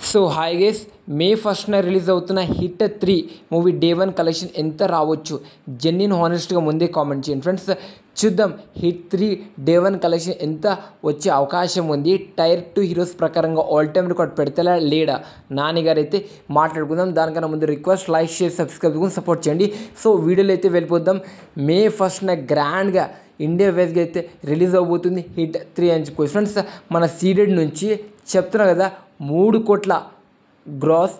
So hi guys, మే 1న release అవుతున్న hit 3 movie day 1 collection ఎంత రావచ్చు? జెన్యూన్ హానెస్ట్గా ముందే కామెంట్ చేయండి ఫ్రెండ్స్. చూద్దాం హిట్ 3 డే 1 కలెక్షన్ ఎంత వచ్చే అవకాశం ఉంది. టైర్ 2 హీరోస్ ప్రకారంగా ఆల్ టైమ్ రికార్డ్ పెడతారా లేడా నాని గారు అయితే మాట్లాడుకుందాం. దానికన్నా ముందు request, like, share, subscribe support చేయండి. సో వీడియోలో అయితే వెళ్ళిపోద్దాం. మే 1న గ్రాండ్గా ఇండియా వైజ్గా అయితే రిలీజ్ అవబోతుంది హిట్ 3 అని చెప్పుకోవచ్చు ఫ్రెండ్స్. మన సీడెడ్ నుంచి చెప్తున్నా కదా, 3 కోట్ల గ్రాస్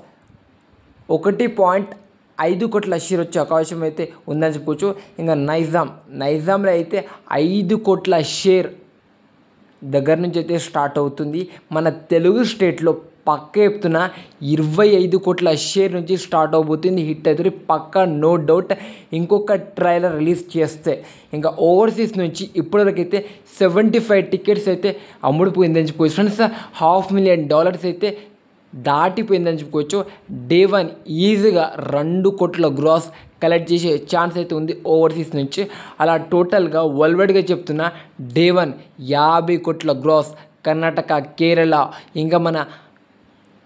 1.5 కోట్ల షేర్ వచ్చే అవకాశం అయితే ఉందని చెప్పుకోవచ్చు. ఇంకా నైజాంలో అయితే 5 కోట్ల షేర్ దగ్గర నుంచి అయితే స్టార్ట్ అవుతుంది. మన తెలుగు స్టేట్లో పక్క చెప్తున్న 25 కోట్ల షేర్ నుంచి స్టార్ట్ అవబోతుంది హిట్ అయితే పక్క, నో డౌట్. ఇంకొక ట్రైలర్ రిలీజ్ చేస్తే ఇంకా ఓవర్సీస్ నుంచి ఇప్పటివరకు అయితే 75 టికెట్స్ అయితే అమ్ముడుపోయిందని చెప్పుకోవచ్చు ఫ్రెండ్స్. $500,000 అయితే దాటిపోయిందని చెప్పుకోవచ్చు. డే 1 ఈజీగా 2 కోట్ల గ్రాస్ కలెక్ట్ చేసే ఛాన్స్ అయితే ఉంది ఓవర్సీస్ నుంచి. అలా టోటల్గా వరల్డ్ వైడ్గా చెప్తున్న డే 1 50 కోట్ల గ్రాస్ కర్ణాటక, కేరళ, ఇంకా మన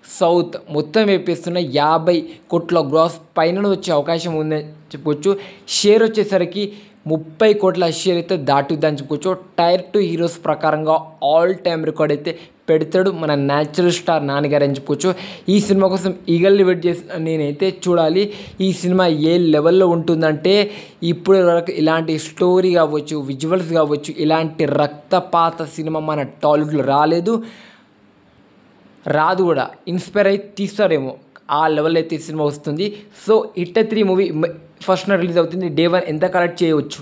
సౌత్ మొత్తం వేపిస్తున్న 50 కోట్ల గ్రాస్ పైన వచ్చే అవకాశం ఉందని చెప్పుకోవచ్చు. షేర్ వచ్చేసరికి 30 కోట్ల షేర్ అయితే దాటుద్దని చెప్పుకోవచ్చు. టైర్ 2 హీరోస్ ప్రకారంగా ఆల్ టైమ్ రికార్డ్ అయితే పెడతాడు మన న్యాచురల్ స్టార్ నాని గారు అని చెప్పుకోవచ్చు. ఈ సినిమా కోసం ఈగల్ని వెయిట్ చేసి నేనైతే చూడాలి ఈ సినిమా ఏ లెవెల్లో ఉంటుందంటే. ఇప్పుడు వరకు ఇలాంటి స్టోరీ కావచ్చు, విజువల్స్ కావచ్చు, ఇలాంటి రక్తపాత సినిమా మన టాలీవుడ్లో రాదు కూడా. ఇన్స్పైర్ అయి తీస్తారేమో, ఆ లెవెల్ అయితే సినిమా వస్తుంది. సో హిట్ 3 మూవీ 1న రిలీజ్ అవుతుంది. డే 1 ఎంత కలెక్ట్ చేయవచ్చు?